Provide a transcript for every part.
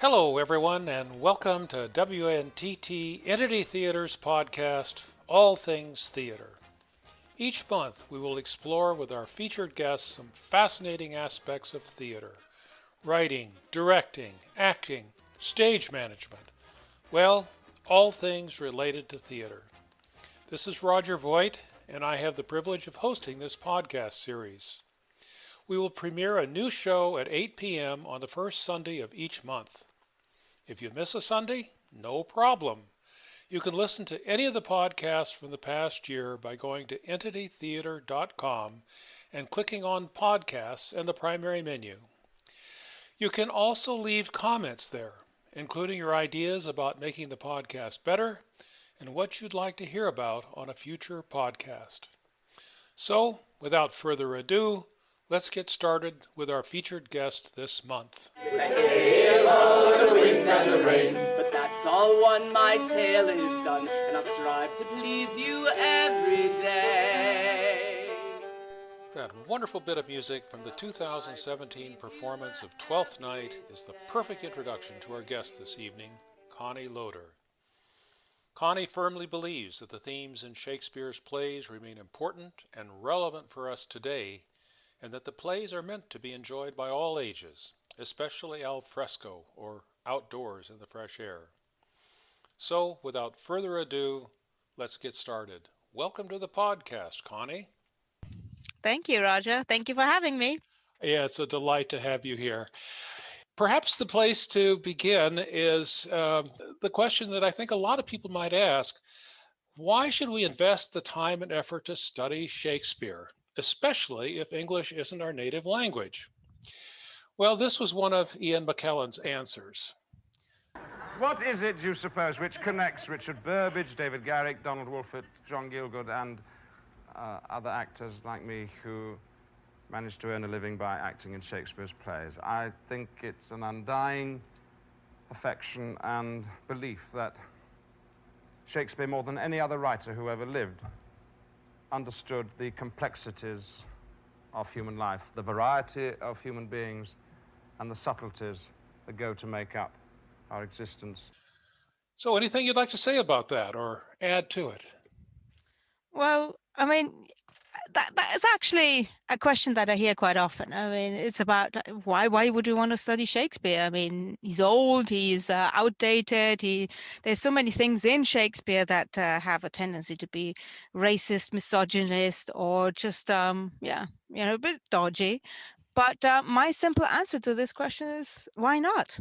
Hello, everyone, and welcome to WNTT Entity Theatre's podcast, All Things Theater. Each month, we will explore with our featured guests some fascinating aspects of theater: writing, directing, acting, stage management. Well, all things related to theater. This is Roger Voigt, and I have the privilege of hosting this podcast series. We will premiere a new show at 8 p.m. on the first Sunday of each month. If you miss a Sunday, no problem. You can listen to any of the podcasts from the past year by going to EntityTheatre.com and clicking on Podcasts in the primary menu. You can also leave comments there, including your ideas about making the podcast better and what you'd like to hear about on a future podcast. So, without further ado, let's get started with our featured guest this month. The halo, the wind and the rain, but that's all one, my tale is done, and I'll strive to please you every day. That wonderful bit of music from the 2017 performance of Twelfth Night is the perfect introduction to our guest this evening, Connie Loader. Connie firmly believes that the themes in Shakespeare's plays remain important and relevant for us today, and that the plays are meant to be enjoyed by all ages, especially al fresco, or outdoors in the fresh air. So, without further ado, let's get started. Welcome to the podcast, Connie. Thank you, Roger. Thank you for having me. Yeah, it's a delight to have you here. Perhaps the place to begin is the question that I think a lot of people might ask: why should we invest the time and effort to study Shakespeare, especially if English isn't our native language? Well, this was one of Ian McKellen's answers. What is it, do you suppose, which connects Richard Burbage, David Garrick, Donald Wolfett, John Gielgud, and other actors like me who managed to earn a living by acting in Shakespeare's plays? I think it's an undying affection and belief that Shakespeare, more than any other writer who ever lived, understood the complexities of human life, the variety of human beings, and the subtleties that go to make up our existence. So anything you'd like to say about that or add to it? Well, I mean, that is actually a question that I hear quite often. I mean, it's about why would you want to study Shakespeare? I mean, he's old, he's outdated. There's so many things in Shakespeare that have a tendency to be racist, misogynist, or just a bit dodgy. But my simple answer to this question is why not?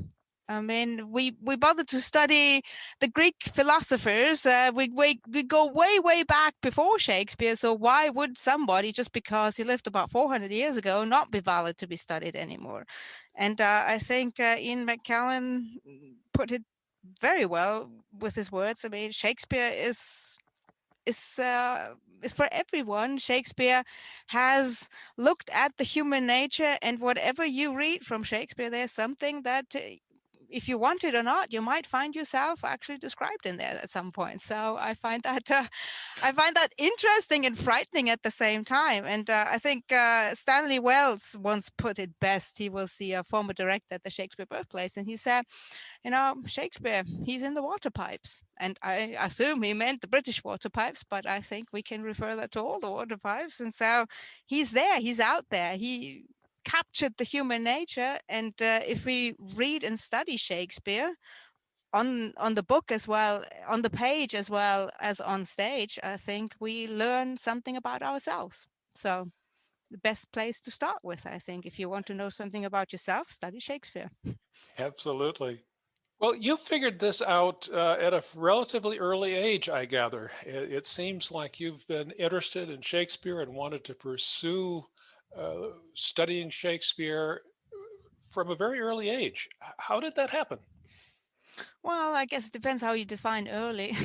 I mean, we bothered to study the Greek philosophers. We go way back before Shakespeare. So why would somebody, just because he lived about 400 years ago, not be valid to be studied anymore? And I think Ian McKellen put it very well with his words. I mean, Shakespeare is for everyone. Shakespeare has looked at the human nature, and whatever you read from Shakespeare, there's something that if you want it or not, you might find yourself actually described in there at some point. So I find that interesting and frightening at the same time. And I think Stanley Wells once put it best. He was the former director at the Shakespeare Birthplace, and he said, Shakespeare, he's in the water pipes. And I assume he meant the British water pipes, but I think we can refer that to all the water pipes. And so he's there, he's out there. He captured the human nature, and if we read and study Shakespeare on the book as well, on the page as well as on stage, I think we learn something about ourselves. So the best place to start with, I think, if you want to know something about yourself, study Shakespeare. Absolutely. Well, you figured this out at a relatively early age, I gather. It seems like you've been interested in Shakespeare and wanted to pursue studying Shakespeare from a very early age. How did that happen? Well, I guess it depends how you define early.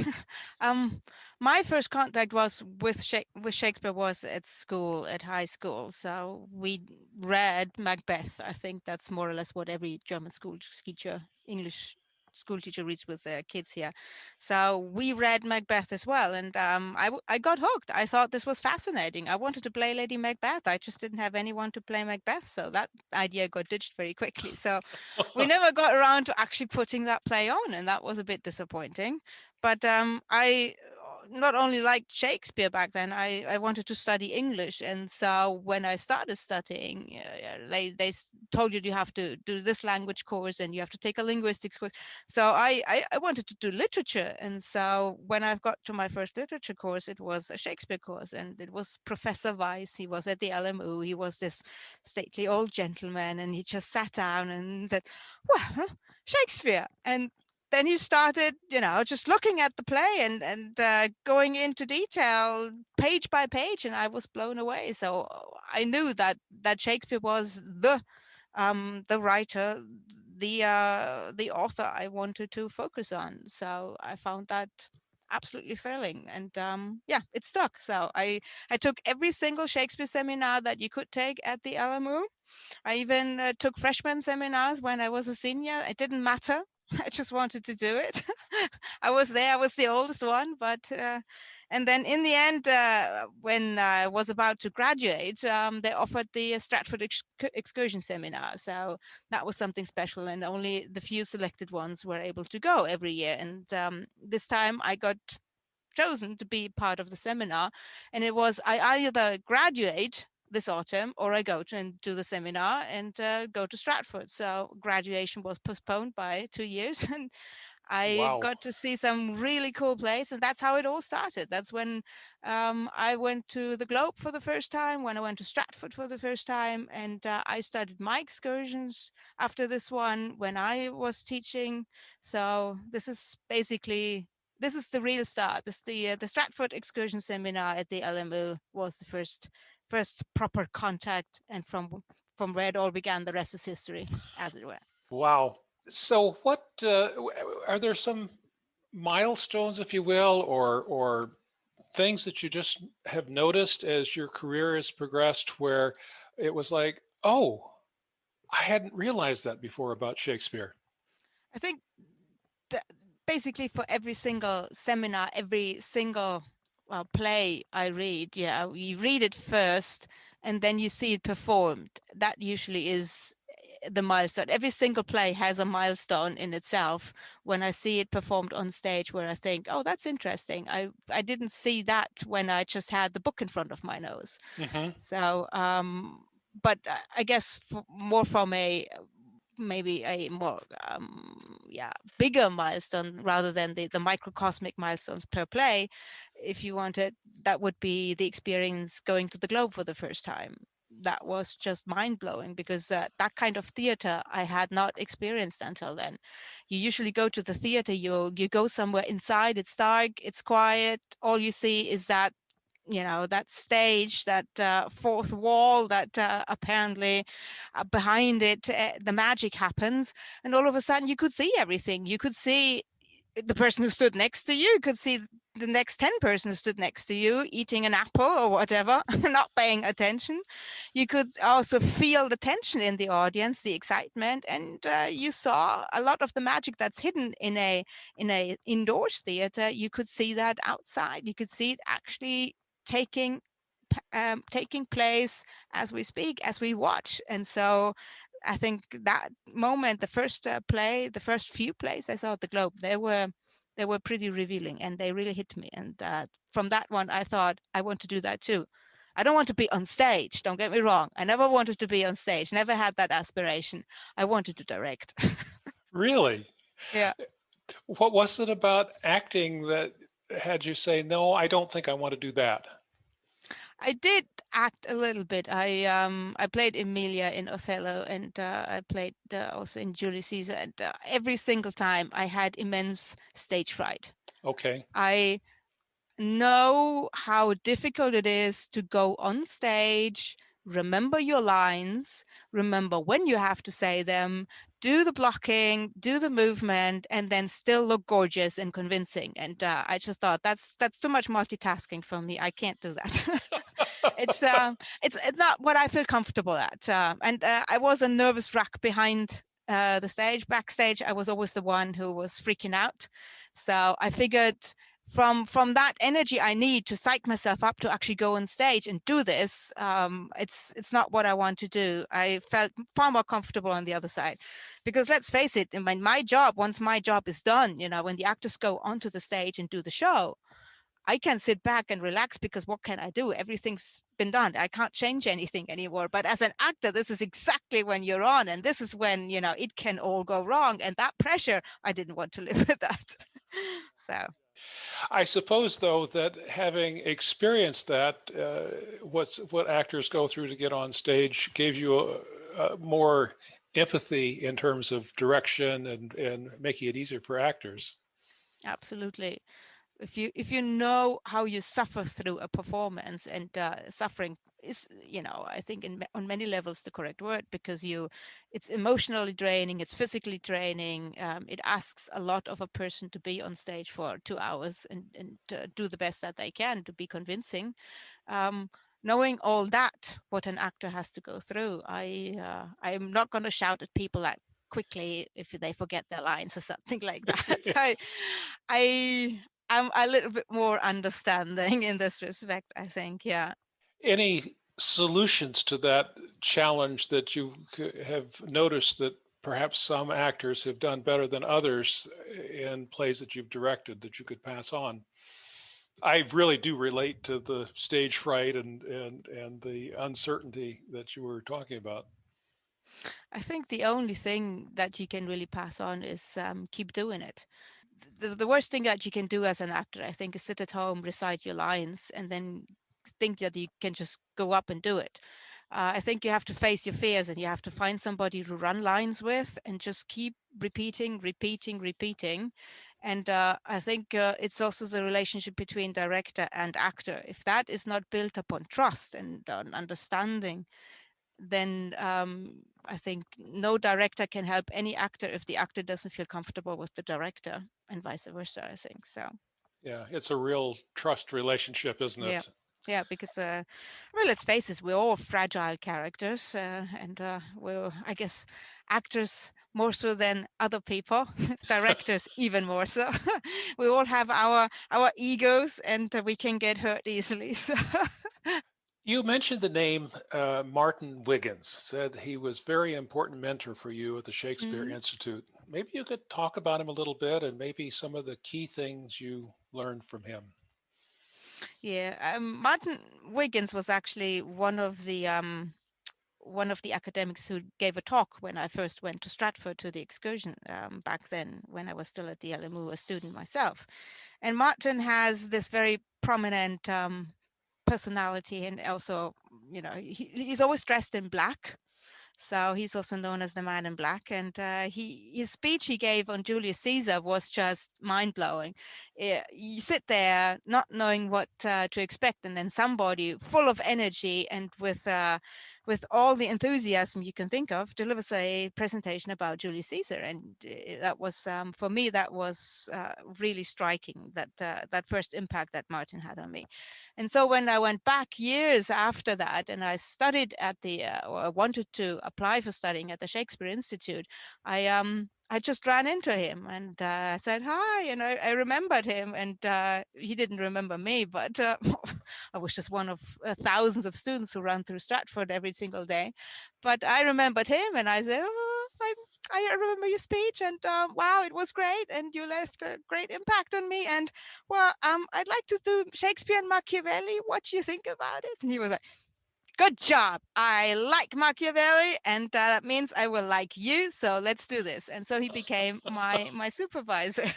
My first contact was with Shakespeare was at school, at high school. So we read Macbeth. I think that's more or less what every German school teacher, English school teacher reads with the kids here. So we read Macbeth as well, and I got hooked. I thought this was fascinating. I wanted to play Lady Macbeth. I just didn't have anyone to play Macbeth, so that idea got ditched very quickly. So we never got around to actually putting that play on, and that was a bit disappointing. But I not only liked Shakespeare back then, I wanted to study English. And so when I started studying, they told you have to do this language course and you have to take a linguistics course. So I wanted to do literature. And so when I got to my first literature course, it was a Shakespeare course, and it was Professor Weiss. He was at the LMU. He was this stately old gentleman, and he just sat down and said, well, Shakespeare. And then he started, just looking at the play and going into detail page by page, and I was blown away. So I knew that Shakespeare was the writer, the author I wanted to focus on. So I found that absolutely thrilling, and it stuck. So I took every single Shakespeare seminar that you could take at the LMU. I even took freshman seminars when I was a senior. It didn't matter. I just wanted to do it. I was there. I was the oldest one, but and then in the end, when I was about to graduate, they offered the Stratford excursion seminar. So that was something special, and only the few selected ones were able to go every year. And this time I got chosen to be part of the seminar, and it was I either graduate this autumn or I go to and do the seminar and go to Stratford. So graduation was postponed by 2 years, and I got to see some really cool plays, and that's how it all started. That's when I went to the Globe for the first time, when I went to Stratford for the first time, and I started my excursions after this one when I was teaching. So this is the real start. The Stratford excursion seminar at the LMU was the first proper contact, and from where it all began, the rest is history, as it were. Wow. So what are there some milestones, if you will, or things that you just have noticed as your career has progressed where it was like, oh, I hadn't realized that before about Shakespeare? I think that basically for every single seminar, every single play I read, you read it first and then you see it performed. That usually is the milestone. Every single play has a milestone in itself. When I see it performed on stage, where I think, oh, that's interesting. I didn't see that when I just had the book in front of my nose. Mm-hmm. So, but I guess more from maybe a more bigger milestone rather than the microcosmic milestones per play, if you wanted, that would be the experience going to the Globe for the first time. That was just mind-blowing, because that kind of theater I had not experienced until then. You usually go to the theater, you go somewhere inside, it's dark, it's quiet, all you see is that that stage, that fourth wall, that apparently behind it the magic happens, and all of a sudden you could see everything. You could see the person who stood next to you, you could see the next 10 persons who stood next to you eating an apple or whatever, not paying attention. You could also feel the tension in the audience, the excitement, and you saw a lot of the magic that's hidden in a indoors theater. You could see that outside. You could see it actually taking place as we speak, as we watch. And so I think that moment, the first play, the first few plays I saw at the Globe, they were pretty revealing, and they really hit me. And from that one, I thought, I want to do that too. I don't want to be on stage, don't get me wrong. I never wanted to be on stage, never had that aspiration. I wanted to direct. Really? Yeah. What was it about acting that had you say, no, I don't think I want to do that? I did act a little bit. I played Emilia in Othello, and I played also in Julius Caesar. And every single time I had immense stage fright. Okay. I know how difficult it is to go on stage, remember your lines, remember when you have to say them, do the blocking, do the movement, and then still look gorgeous and convincing. And I just thought that's too much multitasking for me. I can't do that. It's not what I feel comfortable at. And I was a nervous wreck behind the stage. Backstage, I was always the one who was freaking out. So I figured from that energy I need to psych myself up to actually go on stage and do this, it's not what I want to do. I felt far more comfortable on the other side, because let's face it, when my job, once my job is done, you know, when the actors go onto the stage and do the show, I can sit back and relax, because what can I do? Everything's been done. I can't change anything anymore. But as an actor, this is exactly when you're on, and this is when, you know, it can all go wrong. And that pressure, I didn't want to live with that. So I suppose, though, that having experienced that, what actors go through to get on stage gave you a more empathy in terms of direction and making it easier for actors. absolutely. If you know how you suffer through a performance, and suffering is, you know, I think on many levels the correct word, because it's emotionally draining, it's physically draining, it asks a lot of a person to be on stage for 2 hours and do the best that they can to be convincing. Knowing all that, what an actor has to go through, I'm not going to shout at people that quickly if they forget their lines or something like that. I'm a little bit more understanding in this respect, I think. Yeah. Any solutions to that challenge that you have noticed that perhaps some actors have done better than others in plays that you've directed that you could pass on? I really do relate to the stage fright and the uncertainty that you were talking about. I think the only thing that you can really pass on is keep doing it. The worst thing that you can do as an actor, I think, is sit at home, recite your lines, and then think that you can just go up and do it. I think you have to face your fears, and you have to find somebody to run lines with and just keep repeating, repeating, repeating. And I think it's also the relationship between director and actor. If that is not built upon trust and on understanding, then I think no director can help any actor if the actor doesn't feel comfortable with the director, and vice versa, I think. So Yeah, it's a real trust relationship, isn't yeah. it? Yeah, because well, let's face it, we're all fragile characters, and we're, I guess, actors more so than other people, directors even more so. We all have our egos, and we can get hurt easily. So You mentioned the name Martin Wiggins, said he was very important mentor for you at the Shakespeare Mhm. Institute. Maybe you could talk about him a little bit and maybe some of the key things you learned from him. Yeah, Martin Wiggins was actually one of the academics who gave a talk when I first went to Stratford to the excursion back then, when I was still at the LMU, a student myself. And Martin has this very prominent personality, and also, you know, he's always dressed in black. So he's also known as the Man in Black. And his speech he gave on Julius Caesar was just mind blowing. You sit there not knowing what to expect, and then somebody full of energy and with all the enthusiasm you can think of delivers a presentation about Julius Caesar. And that was for me, that was really striking. That first impact that Martin had on me. And so when I went back years after that, and I studied at or I wanted to apply for studying at the Shakespeare Institute, I just ran into him and said hi, and I remembered him, and he didn't remember me, but I was just one of thousands of students who run through Stratford every single day. But I remembered him, and I said, "Oh, I remember your speech, and wow, it was great, and you left a great impact on me. And well, I'd like to do Shakespeare and Machiavelli. What do you think about it?" And he was like, "Good job. I like Machiavelli, and that means I will like you. So let's do this." And so he became my supervisor.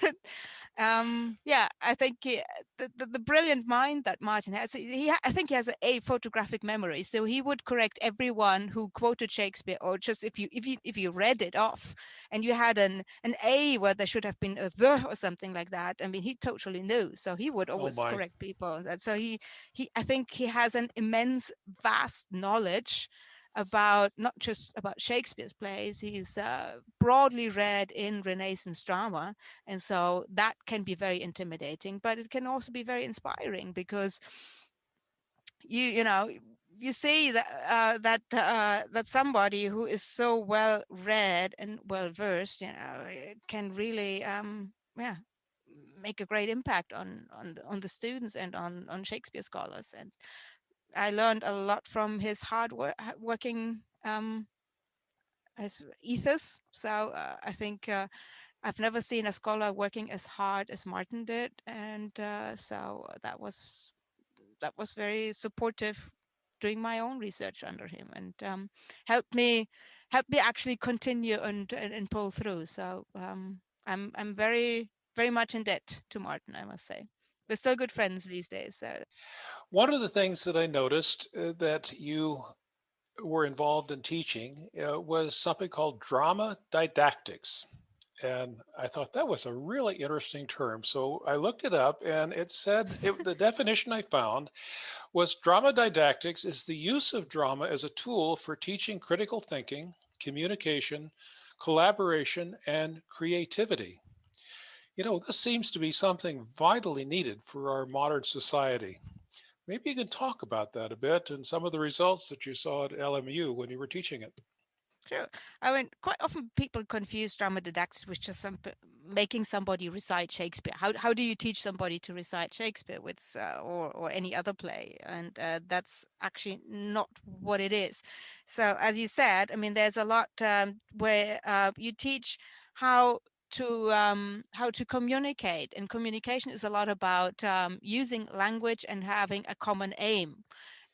Yeah, I think the brilliant mind that Martin has, I think he has a photographic memory. So he would correct everyone who quoted Shakespeare, or just if you read it off, and you had an A where there should have been a the or something like that. I mean, he totally knew. So he would Oh always my. correct people. And so I think he has an immense, vast knowledge about not just about Shakespeare's plays. He's broadly read in Renaissance drama, and so that can be very intimidating, but it can also be very inspiring, because you know you see that somebody who is so well read and well versed, can really make a great impact on the students and on Shakespeare scholars. And I learned a lot from his working his ethos. So I think I've never seen a scholar working as hard as Martin did, and so that was very supportive doing my own research under him, and helped me actually continue and pull through. So I'm very much in debt to Martin, I must say. We're still good friends these days. So One of the things that I noticed that you were involved in teaching was something called Drama Didactics. And I thought that was a really interesting term. So I looked it up, and it said the definition I found was drama didactics is the use of drama as a tool for teaching critical thinking, communication, collaboration, and creativity. This seems to be something vitally needed for our modern society. Maybe you can talk about that a bit and some of the results that you saw at LMU when you were teaching it. sure. I mean, quite often people confuse drama didactics with just making somebody recite Shakespeare. How do you teach somebody to recite Shakespeare with or any other play? And that's actually not what it is. So as you said, I mean, there's a lot where you teach how to communicate, and communication is a lot about using language and having a common aim,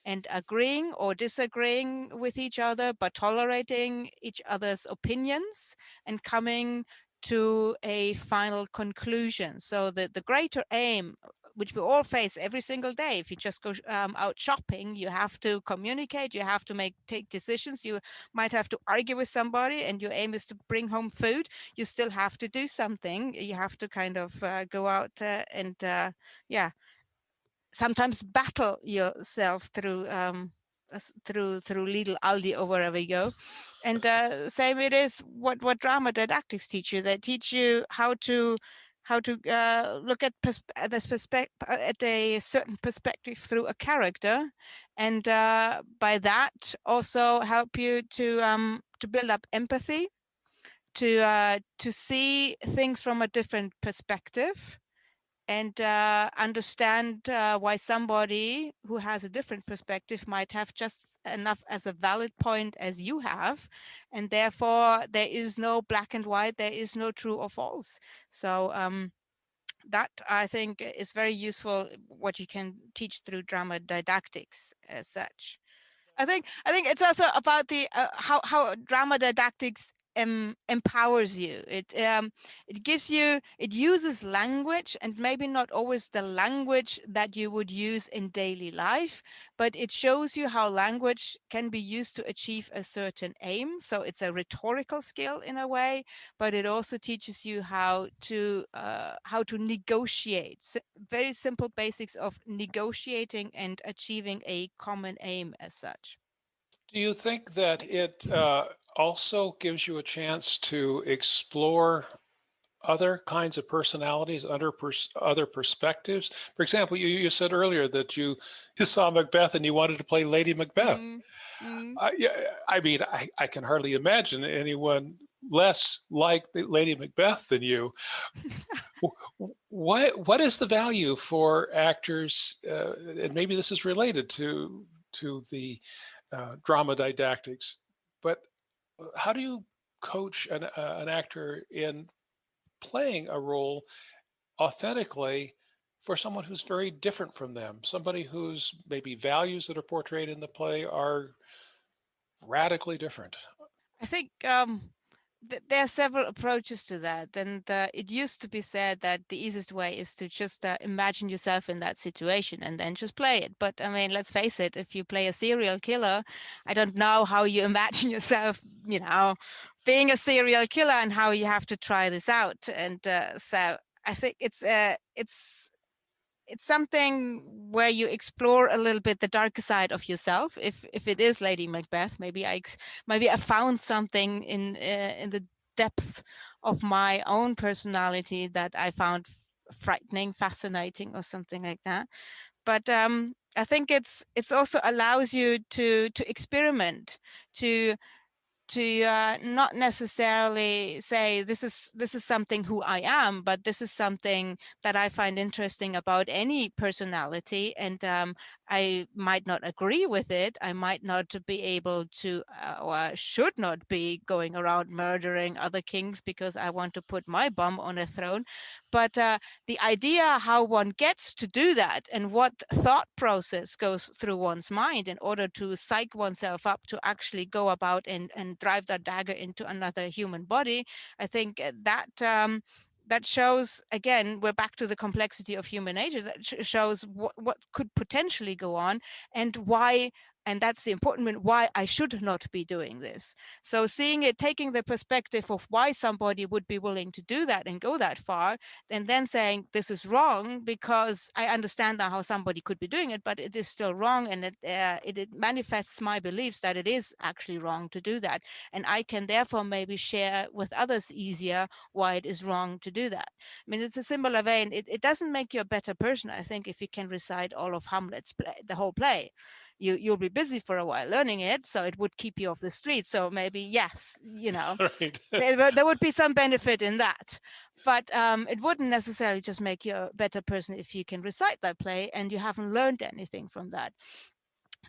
and agreeing or disagreeing with each other, but tolerating each other's opinions and coming to a final conclusion. So the greater aim, which we all face every single day, if you just go out shopping, you have to communicate, you have to take decisions, you might have to argue with somebody, and your aim is to bring home food. You still have to do something. You have to kind of go out and sometimes battle yourself through through Lidl, Aldi, or wherever you go. And same it is what drama didactics teach you. They teach you how to look at a certain perspective through a character, and by that also help you to build up empathy, to see things from a different perspective, and understand why somebody who has a different perspective might have just enough as a valid point as you have, and therefore there is no black and white, there is no true or false. So that, I think, is very useful, what you can teach through drama didactics as such. I think it's also about the how drama didactics empowers you. It gives you, it uses language, and maybe not always the language that you would use in daily life, but it shows you how language can be used to achieve a certain aim. So it's a rhetorical skill in a way, but it also teaches you how to negotiate, very simple basics of negotiating and achieving a common aim as such. Do you think that it also gives you a chance to explore other kinds of personalities, other perspectives? For example, you said earlier that you saw Macbeth and you wanted to play Lady Macbeth. I mean, I can hardly imagine anyone less like Lady Macbeth than you. What is the value for actors, and maybe this is related to the drama didactics, but how do you coach an actor in playing a role authentically for someone who's very different from them, somebody whose maybe values that are portrayed in the play are radically different? I think there are several approaches to that, and it used to be said that the easiest way is to just imagine yourself in that situation and then just play it. But I mean, let's face it, if you play a serial killer, I don't know how you imagine yourself, being a serial killer, and how you have to try this out. And so I think it's something where you explore a little bit the darker side of yourself. If it is Lady Macbeth, maybe I found something in the depths of my own personality that I found frightening, fascinating, or something like that. But I think it's also allows you to experiment, to not necessarily say this is something who I am, but this is something that I find interesting about any personality, and I might not agree with it. I might not be able to or should not be going around murdering other kings because I want to put my bum on a throne. But the idea how one gets to do that and what thought process goes through one's mind in order to psych oneself up to actually go about and drive that dagger into another human body, I think that that shows, again, we're back to the complexity of human nature. That shows what could potentially go on and why, and that's the important one, why I should not be doing this. So seeing it, taking the perspective of why somebody would be willing to do that and go that far, and then saying this is wrong because I understand now how somebody could be doing it, but it is still wrong, and it manifests my beliefs that it is actually wrong to do that, and I can therefore maybe share with others easier why it is wrong to do that. I mean, it's a similar vein. It doesn't make you a better person, I think, if you can recite all of Hamlet's play, the whole play. You'll be busy for a while learning it, so it would keep you off the street. So maybe, yes, Right. there would be some benefit in that. But it wouldn't necessarily just make you a better person if you can recite that play and you haven't learned anything from that.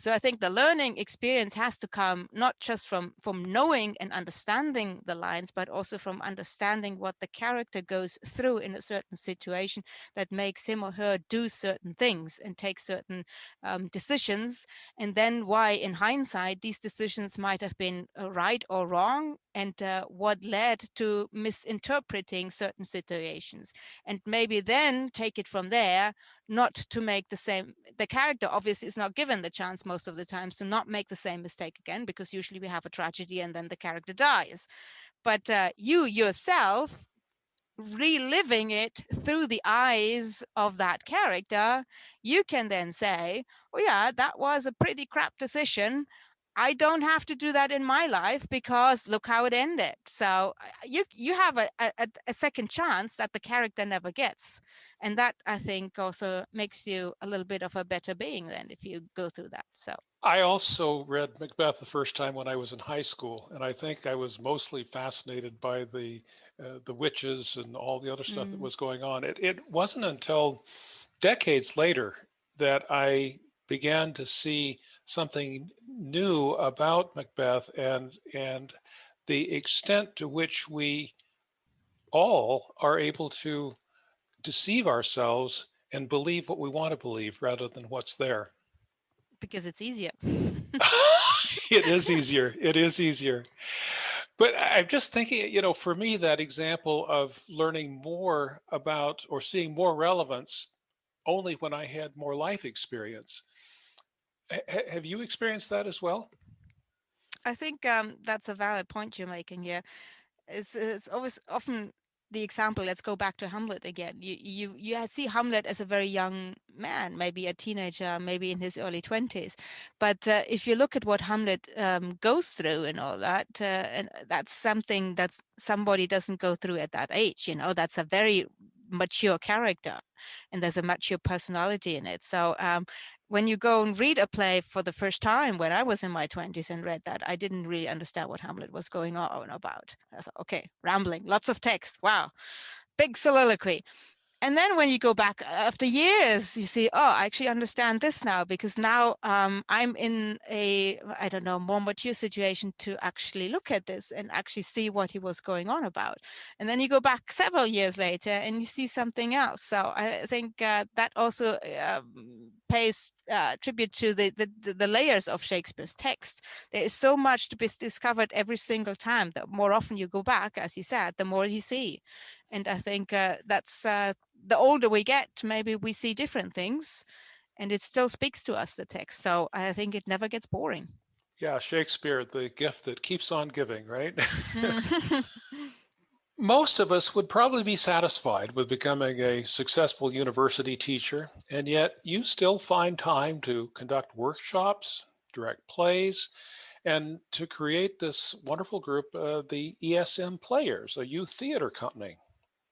So I think the learning experience has to come not just from knowing and understanding the lines, but also from understanding what the character goes through in a certain situation that makes him or her do certain things and take certain decisions, and then why in hindsight these decisions might have been right or wrong, and what led to misinterpreting certain situations, and maybe then take it from there, not to make the same. The character obviously is not given the chance most of the times to not make the same mistake again, because usually we have a tragedy and then the character dies. But you yourself reliving it through the eyes of that character, you can then say, oh yeah, that was a pretty crap decision. I don't have to do that in my life because look how it ended. So you have a second chance that the character never gets. And that, I think, also makes you a little bit of a better being then if you go through that. So I also read Macbeth the first time when I was in high school, and I think I was mostly fascinated by the witches and all the other stuff that was going on. It wasn't until decades later that I began to see something new about Macbeth and the extent to which we all are able to deceive ourselves and believe what we want to believe rather than what's there. because it's easier. It is easier. It is easier. But I'm just thinking, for me, that example of learning more about or seeing more relevance only when I had more life experience. Have you experienced that as well? I think that's a valid point you're making here. It's always often the example. Let's go back to Hamlet again. You see Hamlet as a very young man, maybe a teenager, maybe in his early 20s. But if you look at what Hamlet goes through and all that, and that's something that somebody doesn't go through at that age. That's a very mature character, and there's a mature personality in it. So when you go and read a play for the first time, when I was in my 20s and read that, I didn't really understand what Hamlet was going on about. I thought, okay, rambling, lots of text. Wow, big soliloquy. And then when you go back after years, you see, oh, I actually understand this now, because now I'm in a, I don't know, more mature situation to actually look at this and actually see what he was going on about. And then you go back several years later and you see something else. So I think that also pays tribute to the layers of Shakespeare's text. There is so much to be discovered every single time. The more often you go back, as you said, the more you see. And I think that's the older we get, maybe we see different things, and it still speaks to us, the text. So I think it never gets boring. Yeah, Shakespeare, the gift that keeps on giving, right? Most of us would probably be satisfied with becoming a successful university teacher, and yet you still find time to conduct workshops, direct plays, and to create this wonderful group, the ESM Players, a youth theater company.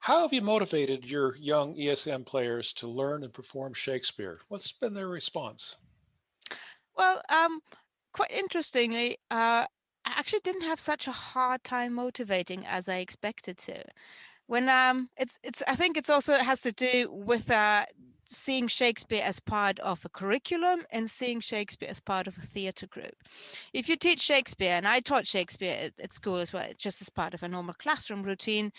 How have you motivated your young ESM players to learn and perform Shakespeare? What's been their response? Well, quite interestingly, I actually didn't have such a hard time motivating as I expected to. When it's I think it's also it has to do with seeing Shakespeare as part of a curriculum and seeing Shakespeare as part of a theatre group. If you teach Shakespeare, and I taught Shakespeare at school as well, just as part of a normal classroom routine,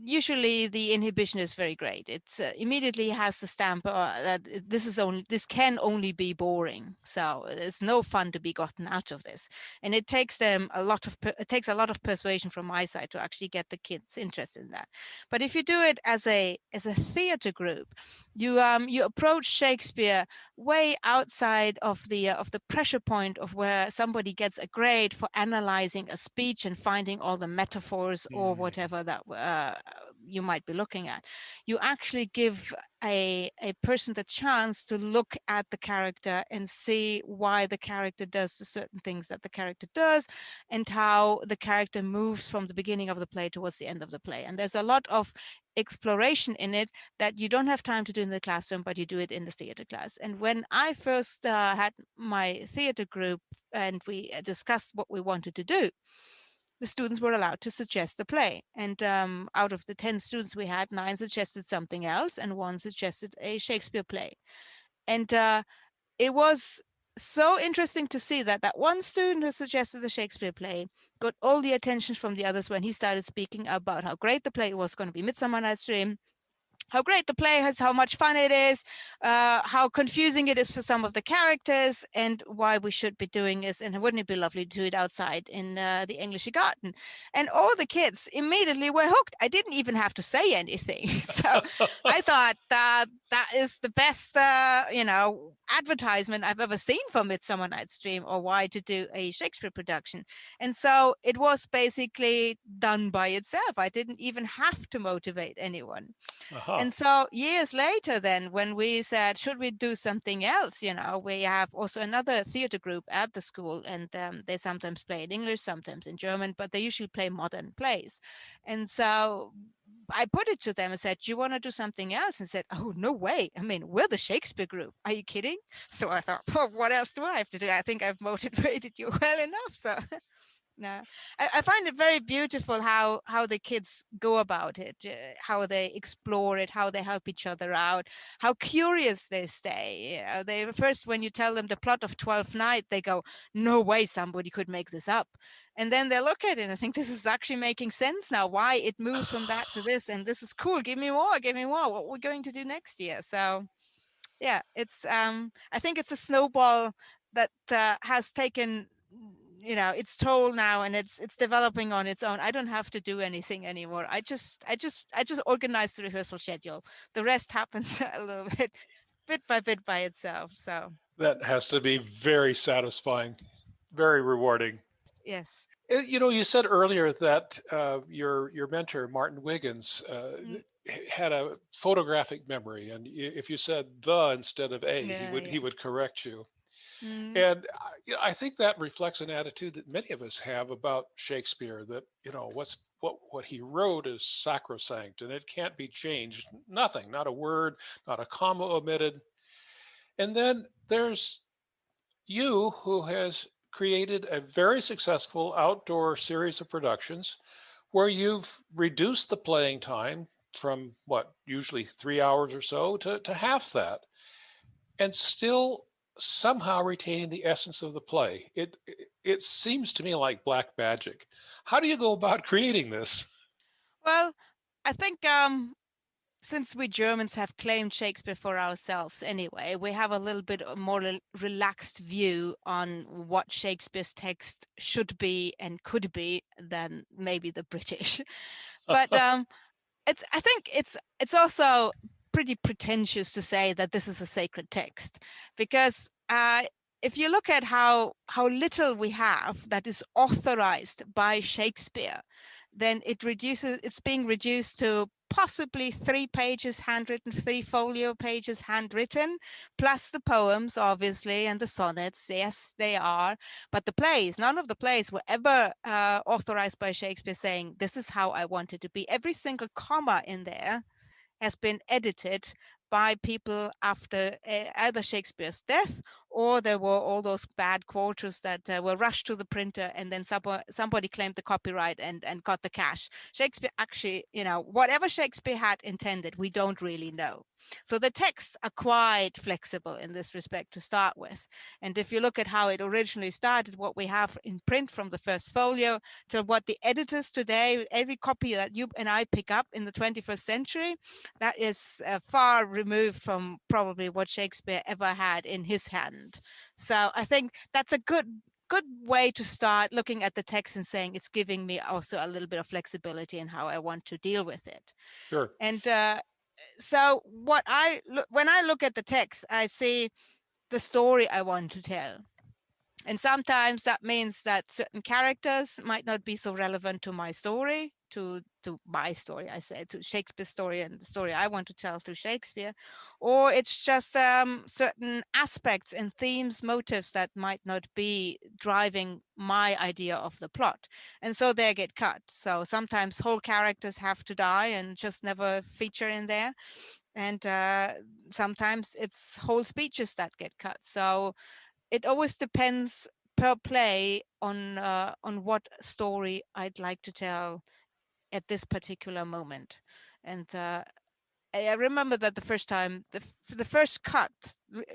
usually the inhibition is very great. It's immediately has the stamp that this can only be boring. So there's no fun to be gotten out of this, and it takes them it takes a lot of persuasion from my side to actually get the kids interested in that. But if you do it as a theater group, you approach Shakespeare way outside of the pressure point of where somebody gets a grade for analyzing a speech and finding all the metaphors or whatever that you might be looking at. You actually give a person the chance to look at the character and see why the character does the certain things that the character does, and how the character moves from the beginning of the play towards the end of the play. And there's a lot of exploration in it that you don't have time to do in the classroom, but you do it in the theater class. And when I first had my theater group and we discussed what we wanted to do, the students were allowed to suggest a play. And out of the 10 students we had, 9 suggested something else and 1 suggested a Shakespeare play. And it was so interesting to see that that one student who suggested the Shakespeare play got all the attention from the others when he started speaking about how great the play was going to be, Midsummer Night's Dream, how great the play is, how much fun it is, how confusing it is for some of the characters, and why we should be doing this. And wouldn't it be lovely to do it outside in the English garden? And all the kids immediately were hooked. I didn't even have to say anything. So I thought that is the best, advertisement I've ever seen for Midsummer Night's Dream, or why to do a Shakespeare production. And so it was basically done by itself. I didn't even have to motivate anyone. And so years later, then, when we said, should we do something else? We have also another theater group at the school, and they sometimes play in English, sometimes in German, but they usually play modern plays. And so I put it to them and said, do you want to do something else? And said, oh, no way. I mean, we're the Shakespeare group. Are you kidding? So I thought, well, what else do I have to do? I think I've motivated you well enough. So no, I find it very beautiful how the kids go about it, how they explore it, how they help each other out, how curious they stay. They first, when you tell them the plot of Twelfth Night, they go, no way somebody could make this up. And then they look at it and I think, this is actually making sense now, why it moves from that to this, and this is cool, give me more, what we're going to do next year. So yeah, it's I think it's a snowball that has taken its toll now, and it's developing on its own. I don't have to do anything anymore. I just organize the rehearsal schedule. The rest happens a little bit by bit by itself. So that has to be very satisfying, very rewarding. Yes. You said earlier that your mentor, Martin Wiggins, had a photographic memory, and if you said the instead of a, he would correct you. And I think that reflects an attitude that many of us have about Shakespeare, that what he wrote is sacrosanct and it can't be changed. Nothing, not a word, not a comma omitted. And then there's you, who has created a very successful outdoor series of productions where you've reduced the playing time from usually 3 hours or so to half that, and still somehow retaining the essence of the play. It seems to me like black magic. How do you go about creating this? Well, I think since we Germans have claimed Shakespeare for ourselves anyway, we have a little bit more relaxed view on what Shakespeare's text should be and could be than maybe the British. But I think it's also pretty pretentious to say that this is a sacred text, because if you look at how little we have that is authorized by Shakespeare, then it's being reduced to possibly 3 pages handwritten, 3 folio pages handwritten, plus the poems, obviously, and the sonnets. Yes, they are. But the plays, none of the plays were ever authorized by Shakespeare saying, this is how I want it to be. Every single comma in there has been edited by people after either Shakespeare's death, or there were all those bad quotes that were rushed to the printer, and then somebody claimed the copyright and got the cash. Shakespeare actually, whatever Shakespeare had intended, we don't really know. So the texts are quite flexible in this respect to start with. And if you look at how it originally started, what we have in print from the first folio to what the editors today, every copy that you and I pick up in the 21st century, that is far removed from probably what Shakespeare ever had in his hand. So I think that's a good way to start looking at the text and saying it's giving me also a little bit of flexibility in how I want to deal with it. Sure. And so when I look at the text, I see the story I want to tell. And sometimes that means that certain characters might not be so relevant to my story, to my story, I say, to Shakespeare's story and the story I want to tell through Shakespeare. Or it's just certain aspects and themes, motives that might not be driving my idea of the plot. And so they get cut. So sometimes whole characters have to die and just never feature in there. And sometimes it's whole speeches that get cut. So it always depends per play on what story I'd like to tell at this particular moment. And I remember that the first time, the first cut,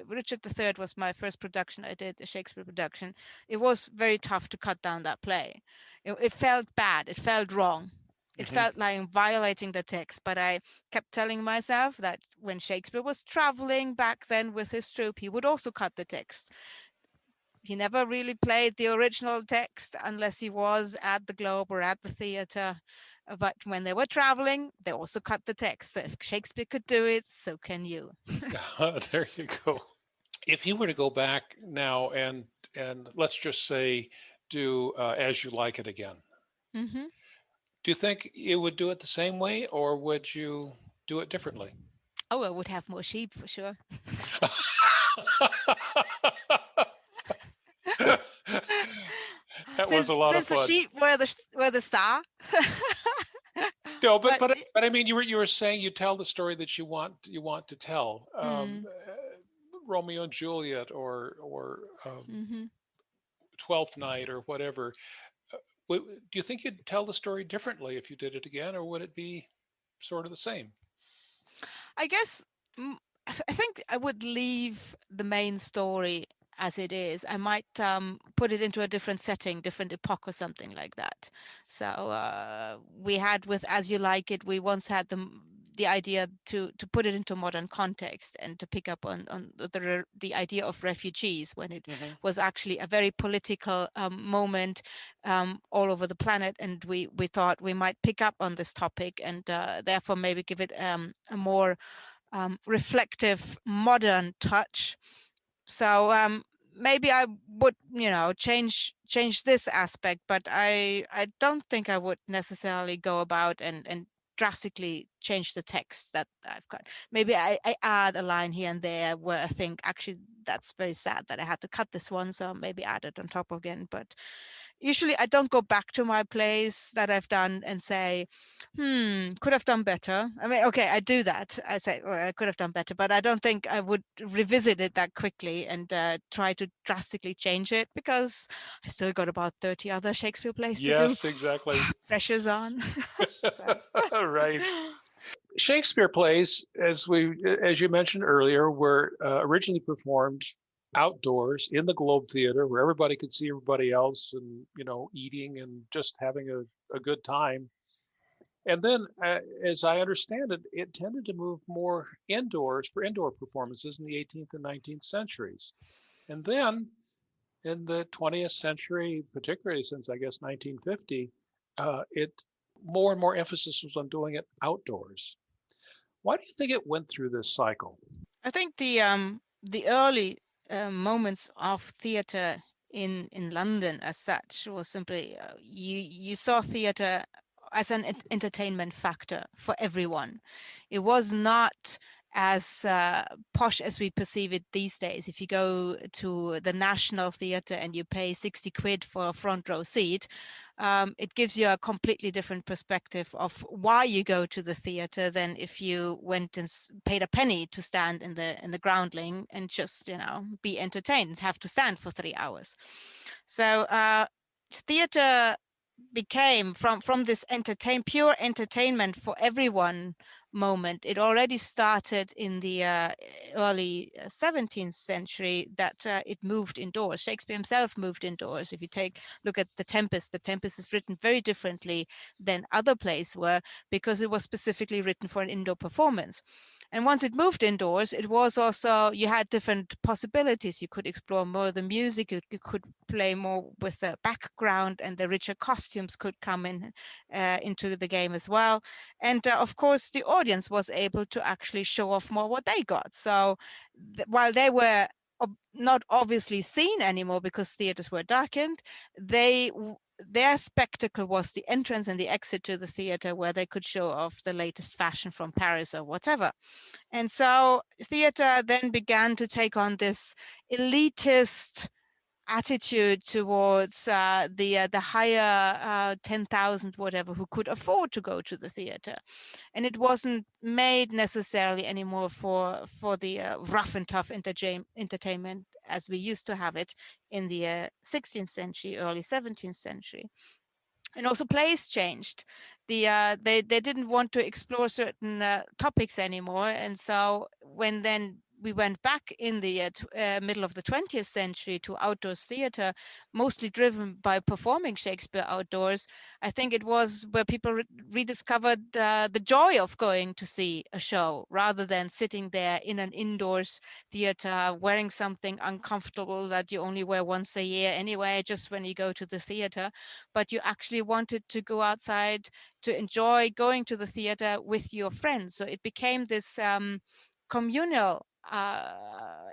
Richard III was my first production I did, a Shakespeare production. It was very tough to cut down that play. It felt bad. It felt wrong. It felt like violating the text, but I kept telling myself that when Shakespeare was traveling back then with his troupe, he would also cut the text. He never really played the original text unless he was at the Globe or at the theater. But when they were traveling, they also cut the text. So if Shakespeare could do it, so can you. There you go. If you were to go back now and let's just say do As You Like It again, Mm-hmm. do you think you would do it the same way, or would you do it differently? Oh, I would have more sheep for sure. That was a lot of fun. Since the sheep were the star. No, but I mean, you were saying you tell the story that you want to tell, Romeo and Juliet, or Twelfth Night, or whatever. Do you think you'd tell the story differently if you did it again, or would it be sort of the same? I guess I think I would leave the main story as it is. I might put it into a different setting, different epoch or something like that. So we had with As You Like It, we once had the idea to put it into modern context and to pick up on the idea of refugees when it was actually a very political moment all over the planet. And we thought we might pick up on this topic and therefore maybe give it a more reflective modern touch. So maybe I would, change this aspect, but I don't think I would necessarily go about and drastically change the text that I've got. Maybe I add a line here and there where I think actually that's very sad that I had to cut this one, so maybe add it on top again. But usually I don't go back to my plays that I've done and say, could have done better. I mean, okay, I do that. I say, I could have done better, but I don't think I would revisit it that quickly and try to drastically change it, because I still got about 30 other Shakespeare plays to do. Yes, exactly. Pressure's on. Right. Shakespeare plays, as you mentioned earlier, were originally performed outdoors in the Globe Theater, where everybody could see everybody else, and eating and just having a good time. And then, as I understand it, it tended to move more indoors for indoor performances in the 18th and 19th centuries. And then in the 20th century, particularly since, I guess, 1950, more and more emphasis was on doing it outdoors. Why do you think it went through this cycle? I think the early moments of theater in London as such was simply you saw theater as an entertainment factor for everyone. It was not as posh as we perceive it these days. If you go to the National Theatre and you pay 60 quid for a front row seat, it gives you a completely different perspective of why you go to the theatre than if you went and paid a penny to stand in the groundling and just, you know, be entertained, have to stand for 3 hours. So theatre became from this pure entertainment for everyone moment. It already started in the early 17th century that it moved indoors. Shakespeare himself moved indoors. If you look at the Tempest is written very differently than other plays were, because it was specifically written for an indoor performance. And once it moved indoors, it was also, you had different possibilities. You could explore more the music, you could play more with the background, and the richer costumes could come in into the game as well. And of course, the audience was able to actually show off more what they got. So while they were not obviously seen anymore because theaters were darkened, their spectacle was the entrance and the exit to the theater, where they could show off the latest fashion from Paris or whatever. And so theater then began to take on this elitist attitude towards the higher 10,000 whatever who could afford to go to the theater. And it wasn't made necessarily anymore for the rough and tough entertainment as we used to have it in the 16th century, early 17th century. And also plays changed. They didn't want to explore certain topics anymore. And so when then we went back in the middle of the 20th century to outdoors theater, mostly driven by performing Shakespeare outdoors, I think it was where people rediscovered the joy of going to see a show rather than sitting there in an indoors theater wearing something uncomfortable that you only wear once a year anyway, just when you go to the theater. But you actually wanted to go outside to enjoy going to the theater with your friends. So it became this communal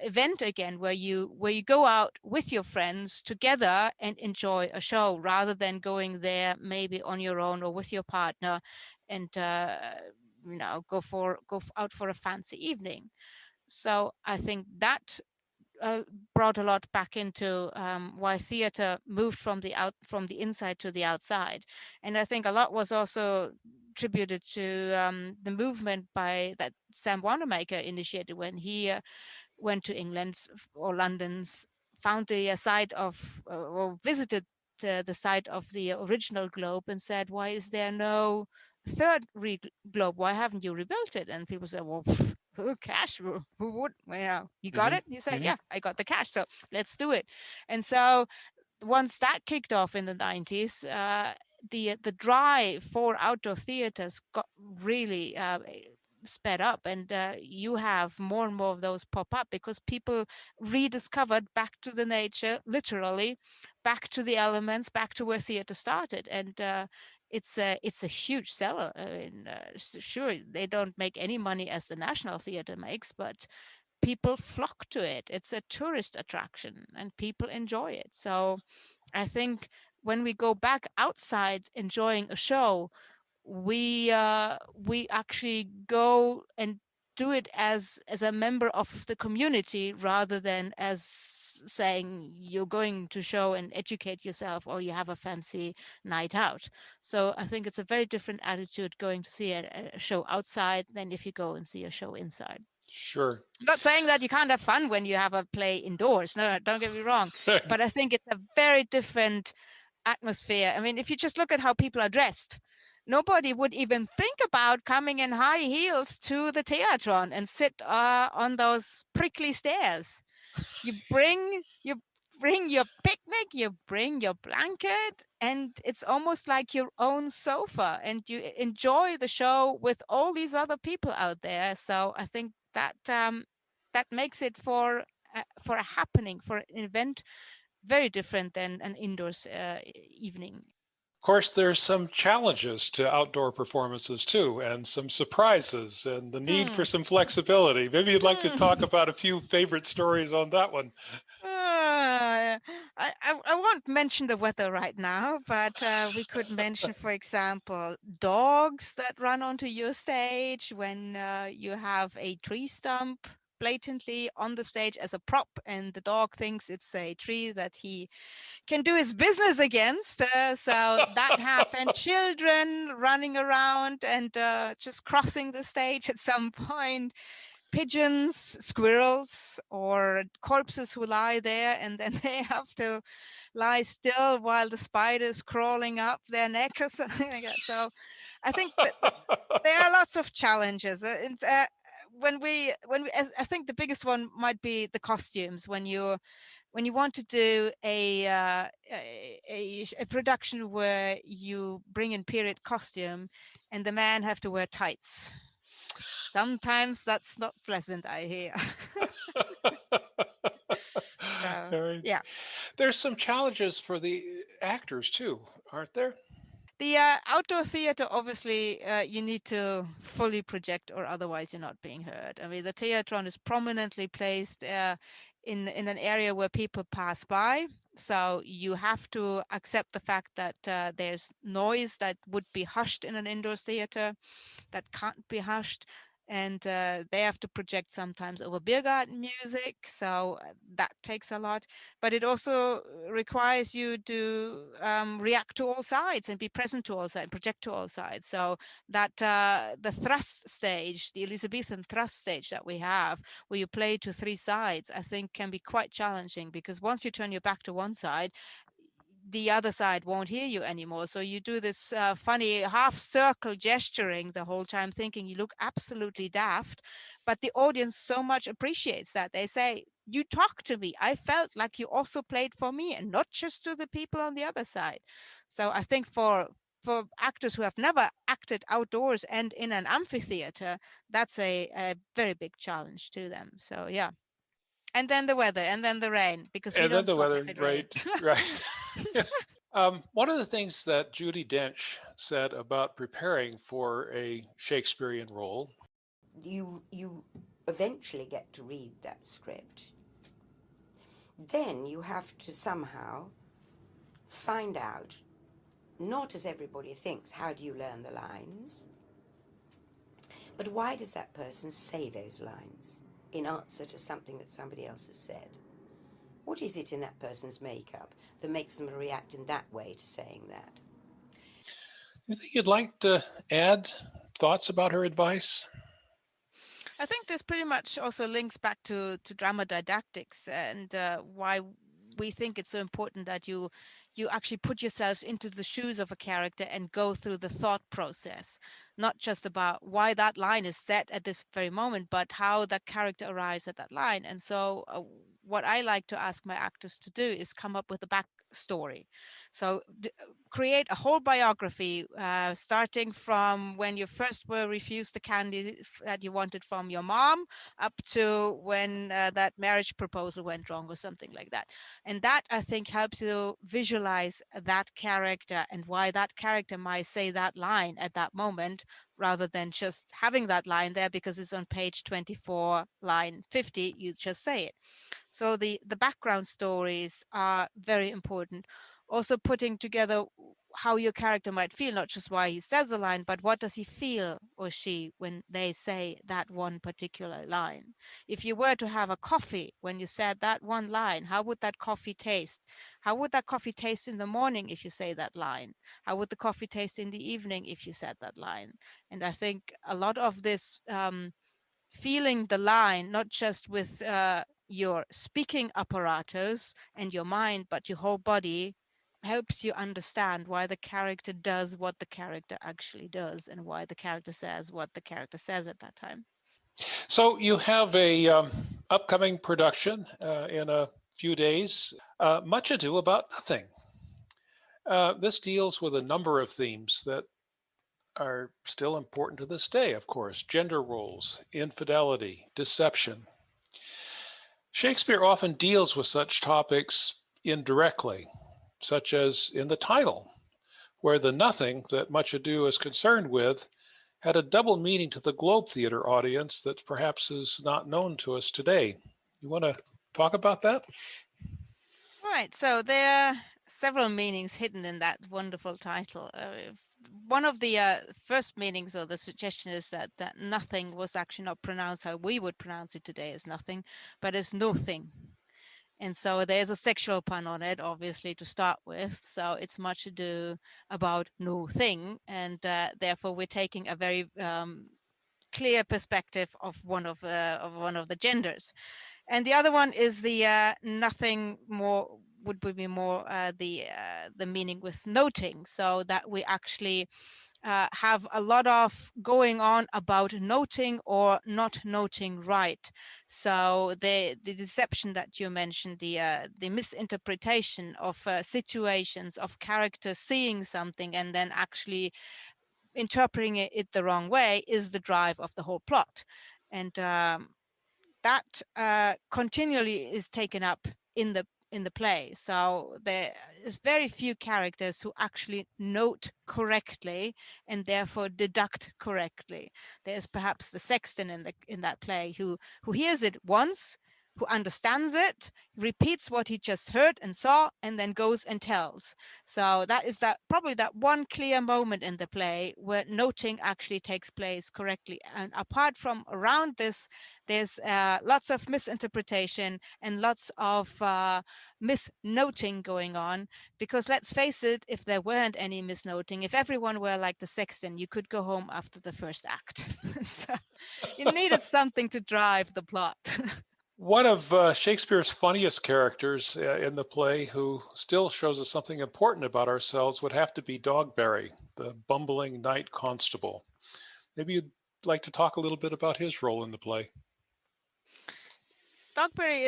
event again, where you go out with your friends together and enjoy a show, rather than going there maybe on your own or with your partner and go out for a fancy evening. So I think that brought a lot back into why theater moved from the inside to the outside. And I think a lot was also attributed to the movement that Sam Wanamaker initiated when he went to England or London's, found the site of or visited the site of the original globe and said, why is there no third globe? Why haven't you rebuilt it? And people said, well, cash, who would? Well, you got it? He said, yeah, I got the cash, so let's do it. And so once that kicked off in the 90s, the drive for outdoor theaters got really sped up, and you have more and more of those pop up because people rediscovered back to the nature, literally back to the elements, back to where theater started. And it's a huge seller. I mean, sure, they don't make any money as the National Theatre makes, but people flock to it. It's a tourist attraction and people enjoy it. So I think when we go back outside enjoying a show, we actually go and do it as a member of the community, rather than as saying you're going to show and educate yourself, or you have a fancy night out. So I think it's a very different attitude going to see a show outside than if you go and see a show inside. Sure. I'm not saying that you can't have fun when you have a play indoors. No, don't get me wrong. But I think it's a very different atmosphere. I mean, if you just look at how people are dressed, nobody would even think about coming in high heels to the theatron and sit on those prickly stairs. You bring your picnic, you bring your blanket, and it's almost like your own sofa, and you enjoy the show with all these other people out there. So I think that that makes it for a happening, for an event, very different than an indoors evening. Of course, there's some challenges to outdoor performances too, and some surprises, and the need for some flexibility. Maybe you'd like to talk about a few favorite stories on that one. I won't mention the weather right now, but we could mention, for example, dogs that run onto your stage when you have a tree stump blatantly on the stage as a prop, and the dog thinks it's a tree that he can do his business against. So that happened. Children running around and just crossing the stage at some point. Pigeons, squirrels, or corpses who lie there, and then they have to lie still while the spider's crawling up their neck or something like that. So I think that there are lots of challenges. I think the biggest one might be the costumes. When you want to do a production where you bring in period costume and the men have to wear tights. Sometimes that's not pleasant, I hear. So, yeah. There's some challenges for the actors too, aren't there? The outdoor theater, obviously, you need to fully project or otherwise you're not being heard. I mean, the theatron is prominently placed in an area where people pass by. So you have to accept the fact that there's noise that would be hushed in an indoor theater that can't be hushed. And they have to project sometimes over beer garden music. So that takes a lot. But it also requires you to react to all sides and be present to all sides, project to all sides. So that the thrust stage, the Elizabethan thrust stage that we have, where you play to three sides, I think can be quite challenging, because once you turn your back to one side, the other side won't hear you anymore. So you do this funny half circle gesturing the whole time, thinking you look absolutely daft, but the audience so much appreciates that. They say, you talk to me. I felt like you also played for me and not just to the people on the other side. So I think for actors who have never acted outdoors and in an amphitheater, that's a very big challenge to them. So yeah. And then the weather, and then the rain, because we And then don't the stop weather, if it right, rains. right. One of the things that Judi Dench said about preparing for a Shakespearean role, you eventually get to read that script. Then you have to somehow find out, not as everybody thinks, how do you learn the lines, but why does that person say those lines in answer to something that somebody else has said? What is it in that person's makeup that makes them react in that way to saying that? you think you'd like to add thoughts about her advice? I think this pretty much also links back to drama didactics and why we think it's so important that you actually put yourselves into the shoes of a character and go through the thought process, not just about why that line is set at this very moment, but how that character arrives at that line. And so what I like to ask my actors to do is come up with a backstory. So create a whole biography, starting from when you first were refused the candy that you wanted from your mom, up to when that marriage proposal went wrong or something like that. And that, I think, helps you visualize that character and why that character might say that line at that moment, rather than just having that line there because it's on page 24, line 50, you just say it. So the background stories are very important. Also putting together how your character might feel, not just why he says a line, but what does he feel or she when they say that one particular line. If you were to have a coffee when you said that one line, how would that coffee taste? How would that coffee taste in the morning if you say that line? How would the coffee taste in the evening if you said that line? And I think a lot of this feeling the line, not just with your speaking apparatus and your mind, but your whole body, helps you understand why the character does what the character actually does and why the character says what the character says at that time. So you have a upcoming production in a few days, Much Ado About Nothing. This deals with a number of themes that are still important to this day, of course: gender roles, infidelity, deception. Shakespeare often deals with such topics indirectly, such as in the title, where the nothing that Much Ado is concerned with had a double meaning to the Globe Theatre audience that perhaps is not known to us today. You want to talk about that? Right. So there several meanings hidden in that wonderful title. One of the first meanings, or the suggestion, is that nothing was actually not pronounced how we would pronounce it today as nothing, but as nothing. And so there's a sexual pun on it, obviously, to start with. So it's much ado about no thing, and therefore we're taking a very clear perspective of one of the genders. And the other one is the nothing more would be more the meaning with noting, so that we actually have a lot of going on about noting or not noting right. So the deception that you mentioned, the misinterpretation of situations, of characters seeing something and then actually interpreting it the wrong way, is the drive of the whole plot. And that continually is taken up in the play. So there is very few characters who actually note correctly and therefore deduct correctly. There's perhaps the sexton in that play who hears it once, who understands it, repeats what he just heard and saw, and then goes and tells. So that is probably that one clear moment in the play where noting actually takes place correctly. And apart from around this, there's lots of misinterpretation and lots of misnoting going on, because let's face it, if there weren't any misnoting, if everyone were like the sexton, you could go home after the first act. So you needed something to drive the plot. One of Shakespeare's funniest characters in the play, who still shows us something important about ourselves, would have to be Dogberry, the bumbling knight constable. Maybe you'd like to talk a little bit about his role in the play. Dogberry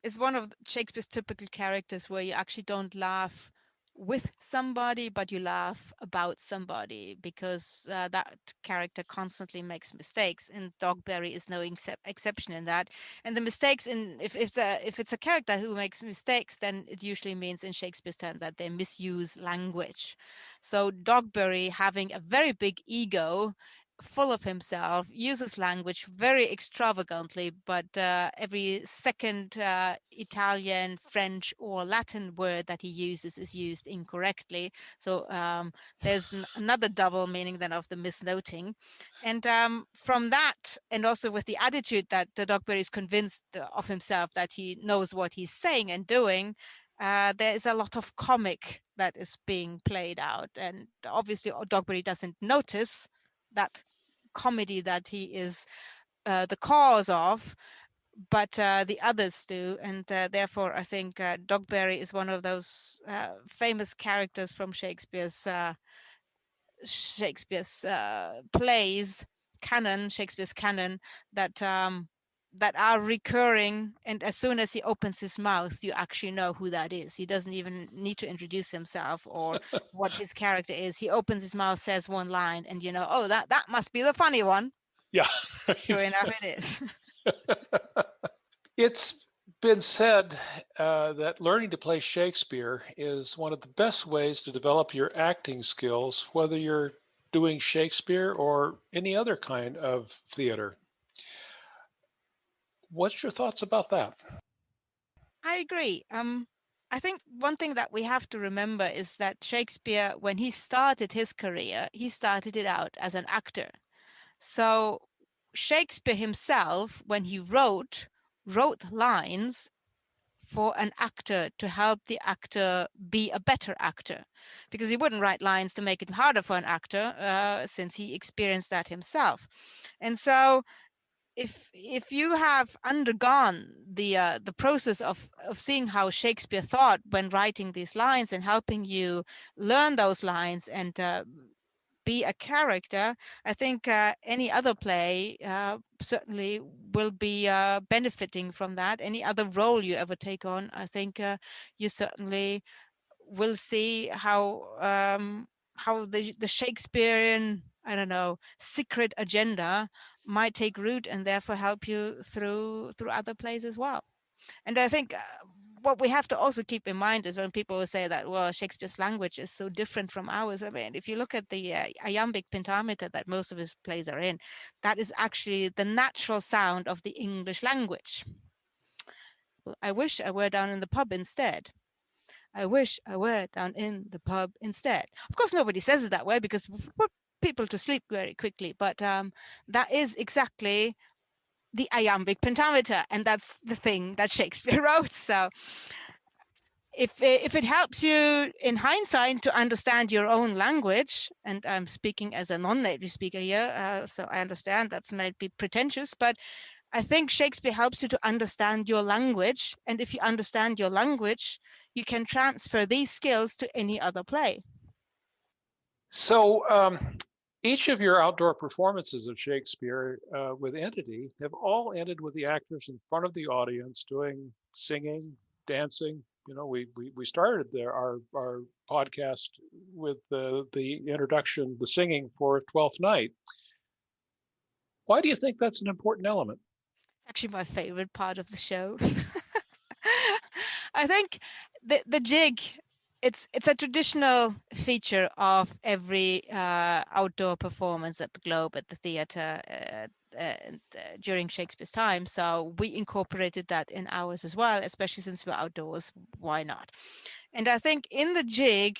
is one of Shakespeare's typical characters where you actually don't laugh with somebody, but you laugh about somebody, because that character constantly makes mistakes, and Dogberry is no exception in that. And the mistakes, if it's a character who makes mistakes, then it usually means in Shakespeare's term that they misuse language. So Dogberry, having a very big ego, full of himself, uses language very extravagantly, but every second Italian, French, or Latin word that he uses is used incorrectly. So there's another double meaning then of the misnoting. And from that, and also with the attitude that the Dogberry is convinced of himself that he knows what he's saying and doing, there is a lot of comic that is being played out. And obviously Dogberry doesn't notice that comedy that he is the cause of, but the others do. And therefore I think Dogberry is one of those famous characters from Shakespeare's plays canon, Shakespeare's canon, that are recurring, and as soon as he opens his mouth, you actually know who that is. He doesn't even need to introduce himself or what his character is. He opens his mouth, says one line, and you know, oh, that must be the funny one. Yeah. Sure enough, it is. It's been said that learning to play Shakespeare is one of the best ways to develop your acting skills, whether you're doing Shakespeare or any other kind of theater. What's your thoughts about that? I agree. I think one thing that we have to remember is that Shakespeare, when he started his career, he started it out as an actor. So Shakespeare himself, when he wrote lines for an actor to help the actor be a better actor, because he wouldn't write lines to make it harder for an actor, since he experienced that himself. And so if you have undergone the process of seeing how Shakespeare thought when writing these lines and helping you learn those lines and be a character, I think any other play certainly will be benefiting from that. Any other role you ever take on, I think you certainly will see how the Shakespearean, I don't know, secret agenda might take root and therefore help you through other plays as well. And I think what we have to also keep in mind is when people say that, well, Shakespeare's language is so different from ours. I mean, if you look at the iambic pentameter that most of his plays are in, that is actually the natural sound of the English language. I wish I were down in the pub instead. I wish I were down in the pub instead. Of course, nobody says it that way because we put people to sleep very quickly, but that is exactly the iambic pentameter, and that's the thing that Shakespeare wrote. So if it helps you in hindsight to understand your own language, and I'm speaking as a non-native speaker here, so I understand that's might be pretentious, but I think Shakespeare helps you to understand your language. And if you understand your language, you can transfer these skills to any other play. So each of your outdoor performances of Shakespeare with Entity have all ended with the actors in front of the audience doing singing, dancing. You know, we started our podcast with the introduction, the singing for Twelfth Night. Why do you think that's an important element? It's actually my favorite part of the show. I think the jig, it's a traditional feature of every outdoor performance at the Globe, at the theater, during Shakespeare's time. So we incorporated that in ours as well, especially since we're outdoors. Why not? And I think in the jig,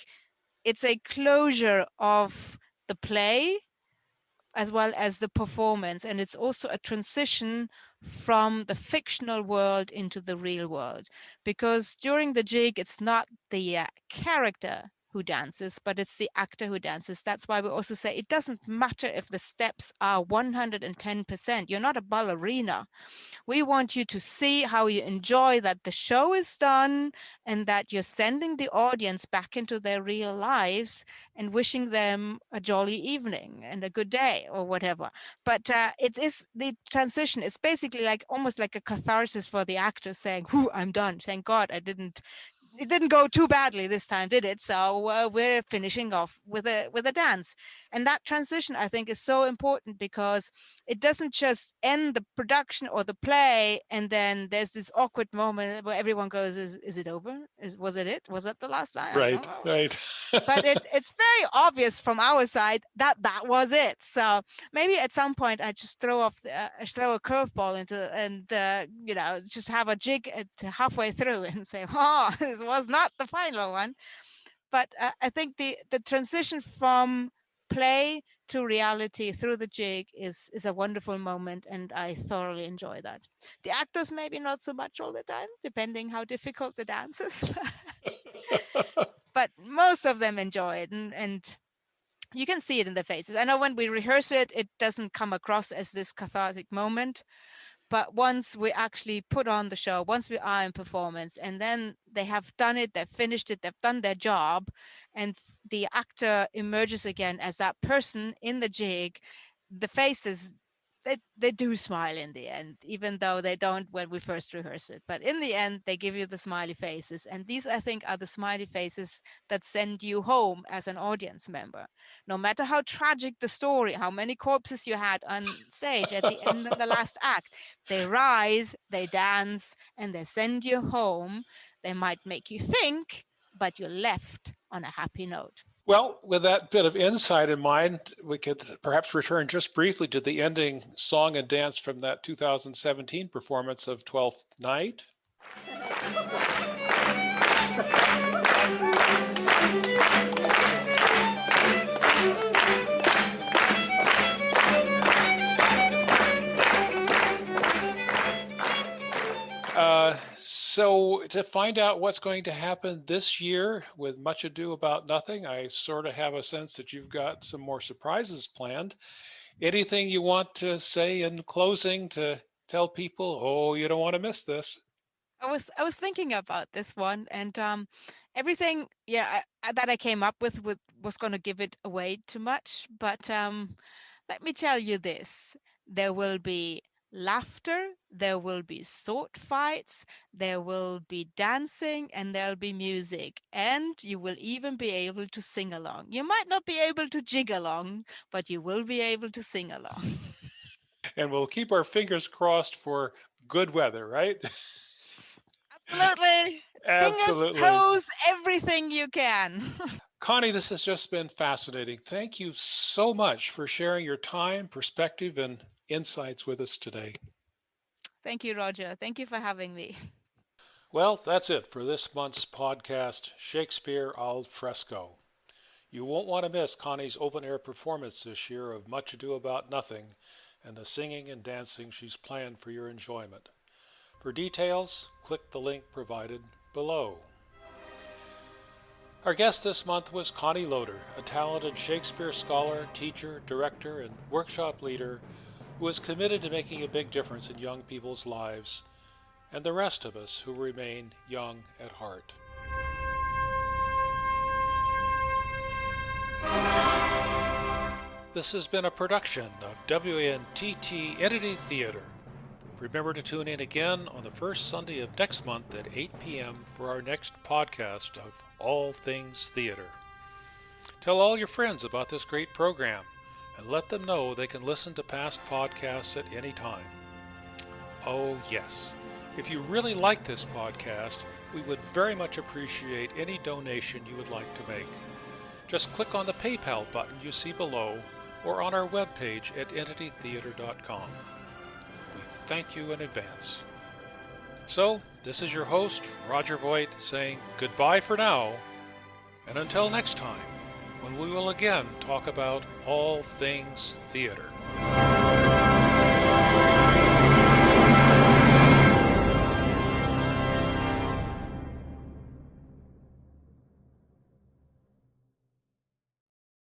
it's a closure of the play as well as the performance, and it's also a transition from the fictional world into the real world, because during the jig it's not the character who dances, but it's the actor who dances. That's why we also say it doesn't matter if the steps are 110%. You're not a ballerina. We want you to see how you enjoy that the show is done and that you're sending the audience back into their real lives and wishing them a jolly evening and a good day or whatever. But it is the transition. It's basically like almost like a catharsis for the actors saying, "Whew, I'm done. Thank God it didn't go too badly this time, did it? So we're finishing off with a dance." And that transition, I think, is so important because it doesn't just end the production or the play and then there's this awkward moment where everyone goes, is it over? Was it? Was that the last line? I don't know. Right. But it's very obvious from our side that was it. So maybe at some point I just throw a curveball into and just have a jig at halfway through and say, oh, this was not the final one. But I think the transition from play to reality through the jig is a wonderful moment, and I thoroughly enjoy that. The actors maybe not so much all the time, depending how difficult the dance is. But most of them enjoy it, and you can see it in their faces. I know when we rehearse it, it doesn't come across as this cathartic moment. But once we actually put on the show, once we are in performance, and then they have done it, they've finished it, they've done their job, and the actor emerges again as that person in the jig, the faces, they do smile in the end, even though they don't when we first rehearse it. But in the end, they give you the smiley faces. And these, I think, are the smiley faces that send you home as an audience member. No matter how tragic the story, how many corpses you had on stage at the end of the last act, they rise, they dance, and they send you home. They might make you think, but you're left on a happy note. Well, with that bit of insight in mind, we could perhaps return just briefly to the ending song and dance from that 2017 performance of Twelfth Night. So to find out what's going to happen this year with Much Ado About Nothing, I sort of have a sense that you've got some more surprises planned. Anything you want to say in closing to tell people, oh, you don't want to miss this? I was thinking about this one, and everything that I came up with was going to give it away too much. But let me tell you this: there will be laughter, there will be sword fights, there will be dancing, and there'll be music, and you will even be able to sing along. You might not be able to jig along, but you will be able to sing along. And we'll keep our fingers crossed for good weather, right? Absolutely. Absolutely. Fingers, toes, everything you can. Connie, this has just been fascinating. Thank you so much for sharing your time, perspective, and insights with us today. Thank you, Roger. Thank you for having me. Well, that's it for this month's podcast, Shakespeare al fresco. You won't want to miss Connie's open-air performance this year of Much Ado About Nothing and the singing and dancing she's planned for your enjoyment. For details, click the link provided below. Our guest this month was Connie Loader, a talented Shakespeare scholar, teacher, director, and workshop leader who is committed to making a big difference in young people's lives and the rest of us who remain young at heart. This has been a production of WNTT Entity Theatre. Remember to tune in again on the first Sunday of next month at 8 p.m. for our next podcast of All Things Theatre. Tell all your friends about this great program and let them know they can listen to past podcasts at any time. Oh yes, if you really like this podcast, we would very much appreciate any donation you would like to make. Just click on the PayPal button you see below or on our webpage at EntityTheatre.com. We thank you in advance. So, this is your host, Roger Voigt, saying goodbye for now, and until next time, when we will again talk about all things theater.